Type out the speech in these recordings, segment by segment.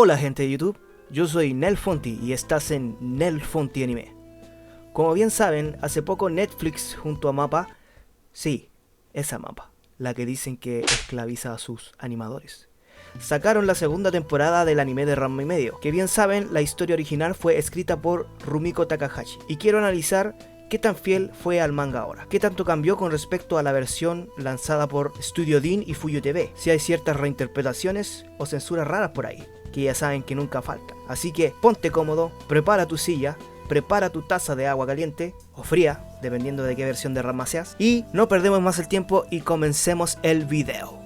Hola gente de YouTube, yo soy Nelfonty y estás en Nelfonty Anime. Como bien saben, hace poco Netflix junto a MAPPA, sí, esa MAPPA, la que dicen que esclaviza a sus animadores, sacaron la segunda temporada del anime de Ranma y medio, que bien saben, la historia original fue escrita por Rumiko Takahashi, y quiero analizar qué tan fiel fue al manga ahora, qué tanto cambió con respecto a la versión lanzada por Studio Deen y Fuyu TV, si hay ciertas reinterpretaciones o censuras raras por ahí, que ya saben que nunca faltan. Así que ponte cómodo, prepara tu silla, prepara tu taza de agua caliente o fría, dependiendo de qué versión de Ranma seas, y no perdemos más el tiempo y comencemos el video.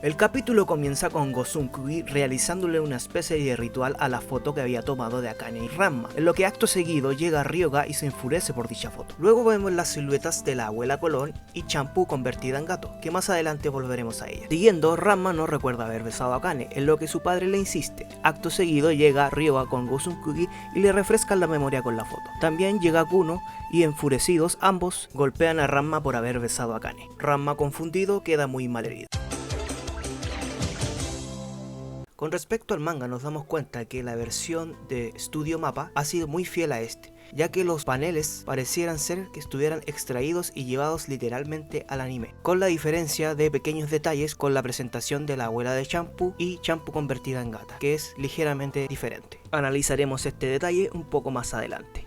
El capítulo comienza con Gosunkugi realizándole una especie de ritual a la foto que había tomado de Akane y Ranma, en lo que acto seguido llega Ryoga y se enfurece por dicha foto. Luego vemos las siluetas de la abuela Colón y Champu convertida en gato, que más adelante volveremos a ella. Siguiendo, Ranma no recuerda haber besado a Akane, en lo que su padre le insiste. Acto seguido llega Ryoga con Gosunkugi y le refrescan la memoria con la foto. También llega Kuno y enfurecidos ambos golpean a Ranma por haber besado a Akane. Ranma confundido queda muy malherido. Con respecto al manga nos damos cuenta que la versión de Studio MAPPA ha sido muy fiel a este, ya que los paneles parecieran ser que estuvieran extraídos y llevados literalmente al anime, con la diferencia de pequeños detalles con la presentación de la abuela de Champu y Champu convertida en gata, que es ligeramente diferente. Analizaremos este detalle un poco más adelante.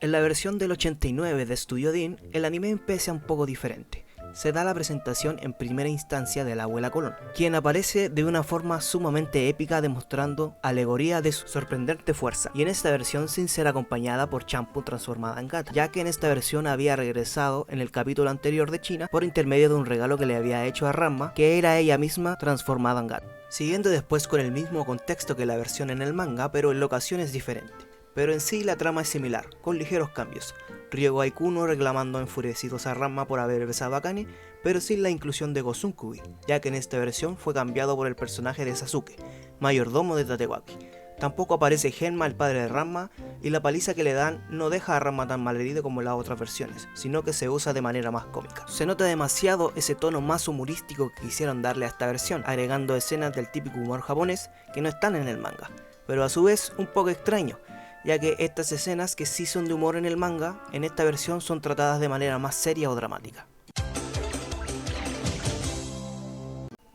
En la versión del 89 de Studio Deen, el anime empieza un poco diferente. Se da la presentación en primera instancia de la abuela Colón, quien aparece de una forma sumamente épica demostrando alegoría de su sorprendente fuerza, y en esta versión sin ser acompañada por Champu transformada en gata, ya que en esta versión había regresado en el capítulo anterior de China por intermedio de un regalo que le había hecho a Ranma, que era ella misma transformada en gata. Siguiendo después con el mismo contexto que la versión en el manga, pero en locaciones diferentes. Pero en sí la trama es similar, con ligeros cambios. Ryoga y Kuno reclamando enfurecidos a Ranma por haber besado a Akane, pero sin la inclusión de Gosunkugi, ya que en esta versión fue cambiado por el personaje de Sasuke, mayordomo de Tatewaki. Tampoco aparece Genma, el padre de Ranma, y la paliza que le dan no deja a Ranma tan malherido como en las otras versiones, sino que se usa de manera más cómica. Se nota demasiado ese tono más humorístico que quisieron darle a esta versión, agregando escenas del típico humor japonés que no están en el manga, pero a su vez un poco extraño, ya que estas escenas que sí son de humor en el manga, en esta versión son tratadas de manera más seria o dramática.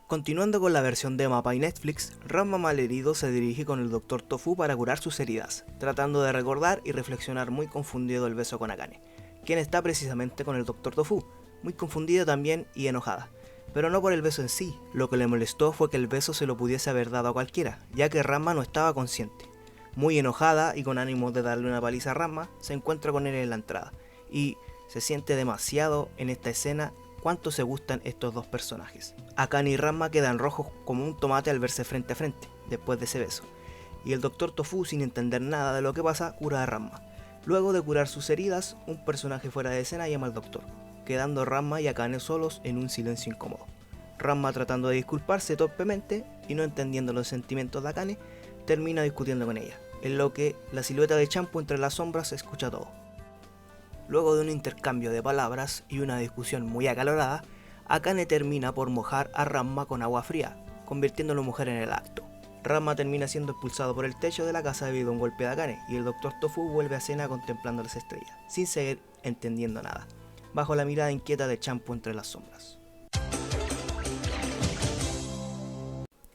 Continuando con la versión de MAPPA y Netflix, Ranma malherido se dirige con el Dr. Tofu para curar sus heridas, tratando de recordar y reflexionar muy confundido el beso con Akane, quien está precisamente con el Dr. Tofu, muy confundida también y enojada, pero no por el beso en sí. Lo que le molestó fue que el beso se lo pudiese haber dado a cualquiera, ya que Ranma no estaba consciente. Muy enojada y con ánimo de darle una paliza a Ranma, se encuentra con él en la entrada, y se siente demasiado en esta escena cuánto se gustan estos dos personajes. Akane y Ranma quedan rojos como un tomate al verse frente a frente, después de ese beso, y el Dr. Tofu, sin entender nada de lo que pasa, cura a Ranma. Luego de curar sus heridas, un personaje fuera de escena llama al doctor, quedando Ranma y Akane solos en un silencio incómodo. Ranma, tratando de disculparse torpemente y no entendiendo los sentimientos de Akane, termina discutiendo con ella, en lo que la silueta de Champu entre las sombras se escucha todo. Luego de un intercambio de palabras y una discusión muy acalorada, Akane termina por mojar a Ranma con agua fría, convirtiéndolo en mujer en el acto. Ranma termina siendo expulsado por el techo de la casa debido a un golpe de Akane, y el Dr. Tofu vuelve a escena contemplando las estrellas, sin seguir entendiendo nada, bajo la mirada inquieta de Champu entre las sombras.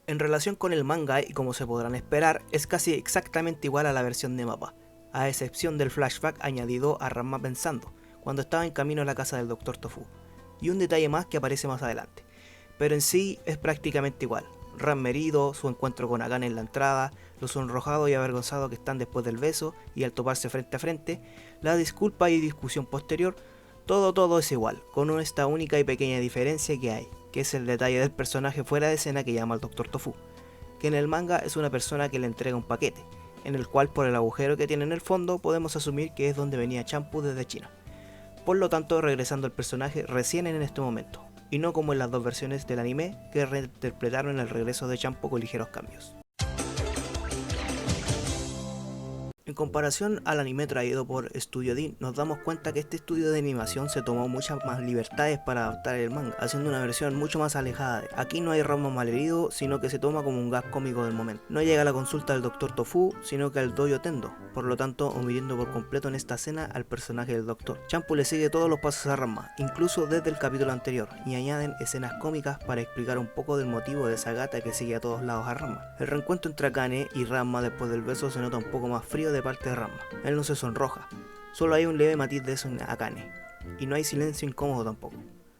En relación con el manga, y como se podrán esperar, es casi exactamente igual a la versión de MAPPA, a excepción del flashback añadido a Ranma pensando, cuando estaba en camino a la casa del Dr. Tofu, y un detalle más que aparece más adelante. Pero en sí es prácticamente igual. Ranma herido, su encuentro con Akane en la entrada, lo sonrojado y avergonzado que están después del beso y al toparse frente a frente, la disculpa y discusión posterior, todo es igual, con esta única y pequeña diferencia que hay, que es el detalle del personaje fuera de escena que llama al Dr. Tofu, que en el manga es una persona que le entrega un paquete, en el cual por el agujero que tiene en el fondo podemos asumir que es donde venía Champu desde China. Por lo tanto, regresando al personaje recién en este momento, y no como en las dos versiones del anime que reinterpretaron el regreso de Champu con ligeros cambios. En comparación al anime traído por Studio Deen, nos damos cuenta que este estudio de animación se tomó muchas más libertades para adaptar el manga, haciendo una versión mucho más alejada. Aquí no hay Ranma malherido, sino que se toma como un gas cómico del momento. No llega a la consulta del Dr. Tofu, sino que al Dojo Tendo, por lo tanto omitiendo por completo en esta escena al personaje del Doctor. Champu le sigue todos los pasos a Ranma, incluso desde el capítulo anterior, y añaden escenas cómicas para explicar un poco del motivo de esa gata que sigue a todos lados a Ranma. El reencuentro entre Akane y Ranma después del beso se nota un poco más frío de parte de Ranma. Él no se sonroja, solo hay un leve matiz de eso en Akane, y no hay silencio incómodo tampoco.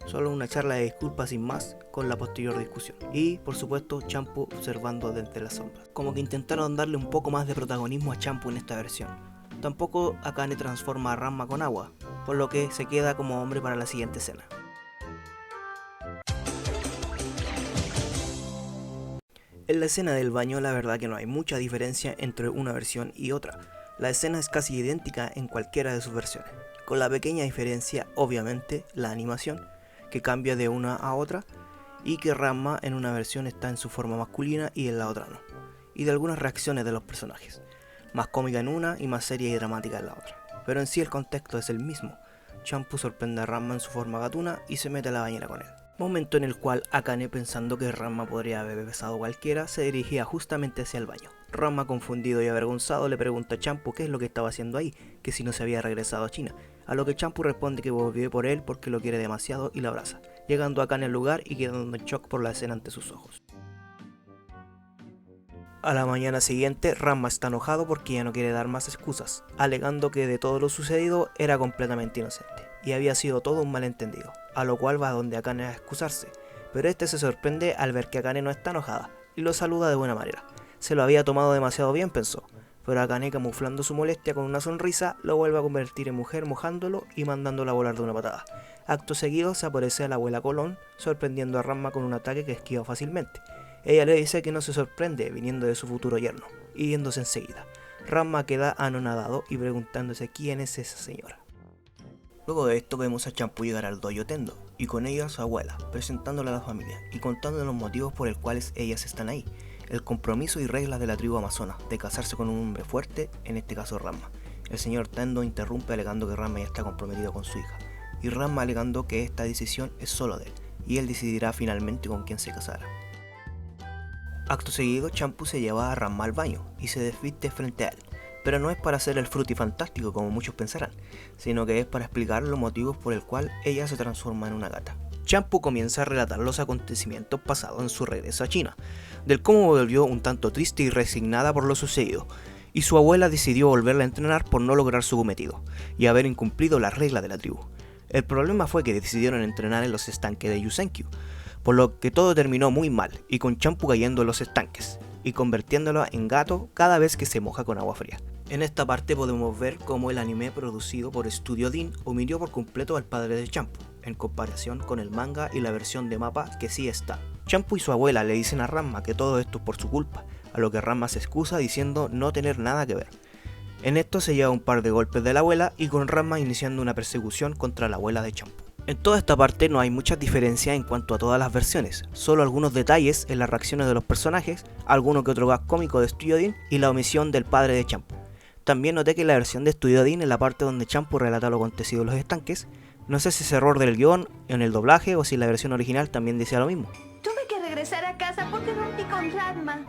Solo una charla de disculpas sin más, con la posterior discusión. Y, por supuesto, Champu observando desde las sombras. Como que intentaron darle un poco más de protagonismo a Champu en esta versión. Tampoco Akane transforma a Ranma con agua, por lo que se queda como hombre para la siguiente escena. En la escena del baño la verdad que no hay mucha diferencia entre una versión y otra. La escena es casi idéntica en cualquiera de sus versiones, con la pequeña diferencia, obviamente, la animación, que cambia de una a otra, y que Ranma en una versión está en su forma masculina y en la otra no, y de algunas reacciones de los personajes, más cómica en una y más seria y dramática en la otra, pero en sí el contexto es el mismo. Champu sorprende a Ranma en su forma gatuna y se mete a la bañera con él. Momento en el cual Akane, pensando que Ranma podría haber besado a cualquiera, se dirigía justamente hacia el baño. Ranma, confundido y avergonzado, le pregunta a Champu qué es lo que estaba haciendo ahí, que si no se había regresado a China, a lo que Champu responde que volvió por él porque lo quiere demasiado y lo abraza, llegando Akane al lugar y quedando en shock por la escena ante sus ojos. A la mañana siguiente, Ranma está enojado porque ya no quiere dar más excusas, alegando que de todo lo sucedido era completamente inocente y había sido todo un malentendido, a lo cual va donde Akane a excusarse, pero este se sorprende al ver que Akane no está enojada y lo saluda de buena manera. Se lo había tomado demasiado bien, pensó, pero Akane, camuflando su molestia con una sonrisa, lo vuelve a convertir en mujer mojándolo y mandándolo a volar de una patada. Acto seguido se aparece a la abuela Colón, sorprendiendo a Ranma con un ataque que esquiva fácilmente. Ella le dice que no se sorprende viniendo de su futuro yerno, y yéndose enseguida. Ranma queda anonadado y preguntándose quién es esa señora. Luego de esto vemos a Champu llegar al Dojo Tendo, y con ella a su abuela, presentándole a la familia y contando los motivos por los cuales ellas están ahí. El compromiso y reglas de la tribu amazona de casarse con un hombre fuerte, en este caso Ranma. El señor Tendo interrumpe alegando que Ranma ya está comprometido con su hija, y Ranma alegando que esta decisión es solo de él, y él decidirá finalmente con quién se casará. Acto seguido, Champu se lleva a Ranma al baño y se desviste frente a él, pero no es para hacer el frutifantástico como muchos pensarán, sino que es para explicar los motivos por el cual ella se transforma en una gata. Champu comienza a relatar los acontecimientos pasados en su regreso a China, del cómo volvió un tanto triste y resignada por lo sucedido, y su abuela decidió volverla a entrenar por no lograr su cometido, y haber incumplido las reglas de la tribu. El problema fue que decidieron entrenar en los estanques de Yusenkyu, por lo que todo terminó muy mal, y con Champu cayendo en los estanques, y convirtiéndolo en gato cada vez que se moja con agua fría. En esta parte podemos ver cómo el anime producido por Studio Deen omitió por completo al padre de Champu, en comparación con el manga y la versión de mapa que sí está. Champu y su abuela le dicen a Ranma que todo esto es por su culpa, a lo que Ranma se excusa diciendo no tener nada que ver. En esto se lleva un par de golpes de la abuela y con Ranma iniciando una persecución contra la abuela de Champu. En toda esta parte no hay muchas diferencias en cuanto a todas las versiones, solo algunos detalles en las reacciones de los personajes, alguno que otro gag cómico de Studio Deen y la omisión del padre de Champu. También noté que en la versión de Studio Deen, en la parte donde Champu relata lo acontecido en los estanques, no sé si es error del guión, en el doblaje o si la versión original también decía lo mismo. Tuve que regresar a casa porque rompí con Ranma.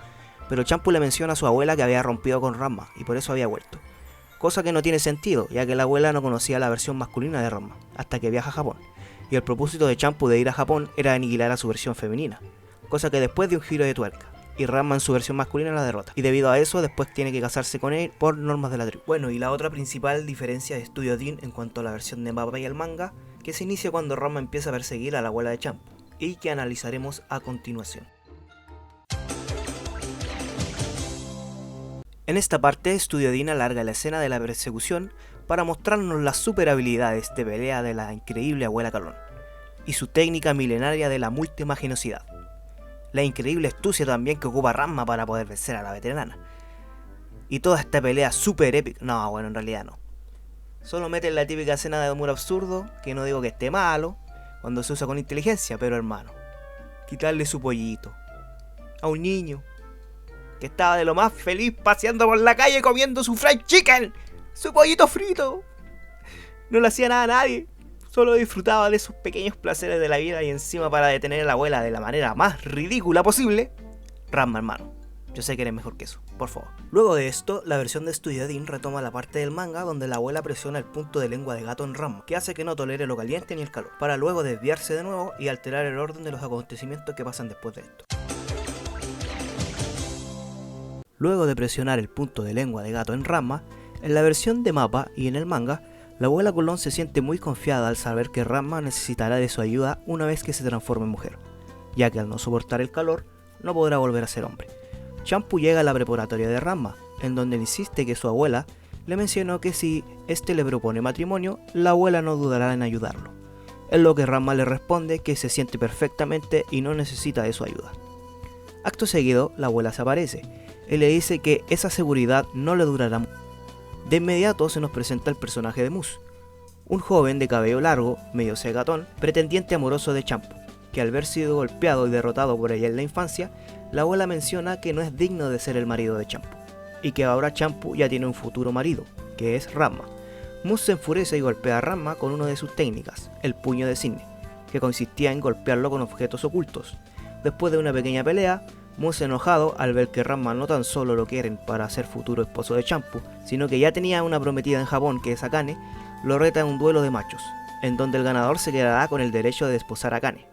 Pero Champu le menciona a su abuela que había rompido con Ranma y por eso había vuelto. Cosa que no tiene sentido, ya que la abuela no conocía la versión masculina de Ranma, hasta que viaja a Japón. Y el propósito de Champu de ir a Japón era aniquilar a su versión femenina, cosa que después de un giro de tuerca, y Ranma en su versión masculina la derrota, y debido a eso después tiene que casarse con él por normas de la tribu. Bueno, y la otra principal diferencia de Studio Deen en cuanto a la versión de mapa y el manga, que se inicia cuando Ranma empieza a perseguir a la abuela de Champu, y que analizaremos a continuación. En esta parte, Studio Deen alarga la escena de la persecución para mostrarnos las super habilidades de pelea de la increíble abuela Colón, y su técnica milenaria de la multimaginosidad. La increíble astucia también que ocupa Ranma para poder vencer a la veterana. Y toda esta pelea super épica. No, bueno, en realidad no. Solo meten la típica escena de humor absurdo, que no digo que esté malo, cuando se usa con inteligencia, pero hermano, quitarle su pollito a un niño. que estaba de lo más feliz paseando por la calle comiendo su fried chicken, su pollito frito. No le hacía nada a nadie, solo disfrutaba de sus pequeños placeres de la vida y encima para detener a la abuela de la manera más ridícula posible. Ranma, hermano, yo sé que eres mejor que eso, por favor. Luego de esto, la versión de Studio Deen retoma la parte del manga donde la abuela presiona el punto de lengua de gato en Ranma, que hace que no tolere lo caliente ni el calor, para luego desviarse de nuevo y alterar el orden de los acontecimientos que pasan después de esto. Luego de presionar el punto de lengua de gato en Ranma, en la versión de Mappa y en el manga, la abuela Colón se siente muy confiada al saber que Ranma necesitará de su ayuda una vez que se transforme en mujer, ya que al no soportar el calor, no podrá volver a ser hombre. Champu llega a la preparatoria de Ranma, en donde insiste que su abuela le mencionó que si este le propone matrimonio, la abuela no dudará en ayudarlo. En lo que Ranma le responde que se siente perfectamente y no necesita de su ayuda. Acto seguido, la abuela se aparece y le dice que esa seguridad no le durará mucho. De inmediato se nos presenta el personaje de Mus, un joven de cabello largo, medio cegatón, pretendiente amoroso de Champu, que al haber sido golpeado y derrotado por ella en la infancia, la abuela menciona que no es digno de ser el marido de Champu, y que ahora Champu ya tiene un futuro marido, que es Ranma. Mus se enfurece y golpea a Ranma con una de sus técnicas, el puño de cisne, que consistía en golpearlo con objetos ocultos. Después de una pequeña pelea, Mus enojado al ver que Ranma no tan solo lo quieren para ser futuro esposo de Champu, sino que ya tenía una prometida en Japón que es Akane, lo reta en un duelo de machos, en donde el ganador se quedará con el derecho de desposar a Akane.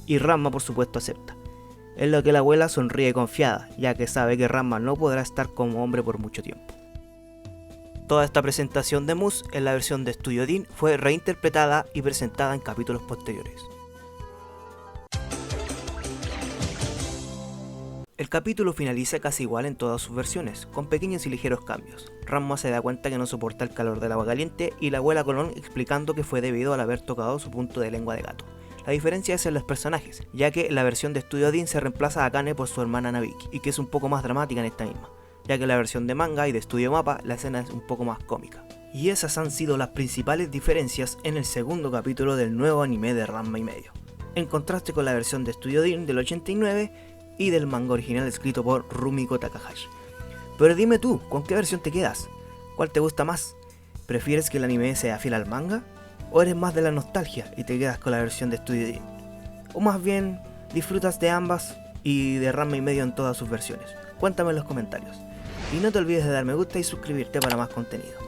Y Ranma por supuesto acepta. En lo que la abuela sonríe confiada, ya que sabe que Ranma no podrá estar como hombre por mucho tiempo. Toda esta presentación de Mus en la versión de Studio Deen fue reinterpretada y presentada en capítulos posteriores. El capítulo finaliza casi igual en todas sus versiones, con pequeños y ligeros cambios. Ranma se da cuenta que no soporta el calor del agua caliente y la abuela Colón explicando que fue debido al haber tocado su punto de lengua de gato. La diferencia es en los personajes, ya que la versión de Studio Deen se reemplaza a Akane por su hermana Nabiki, y que es un poco más dramática en esta misma, ya que en la versión de manga y de Studio Mappa la escena es un poco más cómica. Y esas han sido las principales diferencias en el segundo capítulo del nuevo anime de Ranma y medio, en contraste con la versión de Studio Deen del 89 y del manga original escrito por Rumiko Takahashi. Pero dime tú, ¿con qué versión te quedas? ¿Cuál te gusta más? ¿Prefieres que el anime sea fiel al manga? ¿O eres más de la nostalgia y te quedas con la versión de Studio Deen? ¿O más bien disfrutas de ambas y de Ranma y medio en todas sus versiones? Cuéntame en los comentarios. Y no te olvides de dar me gusta y suscribirte para más contenido.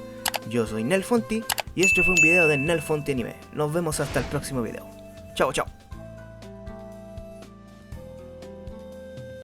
Yo soy Nelfonty y este fue un video de Nelfonty Anime. Nos vemos hasta el próximo video. Chao, chao.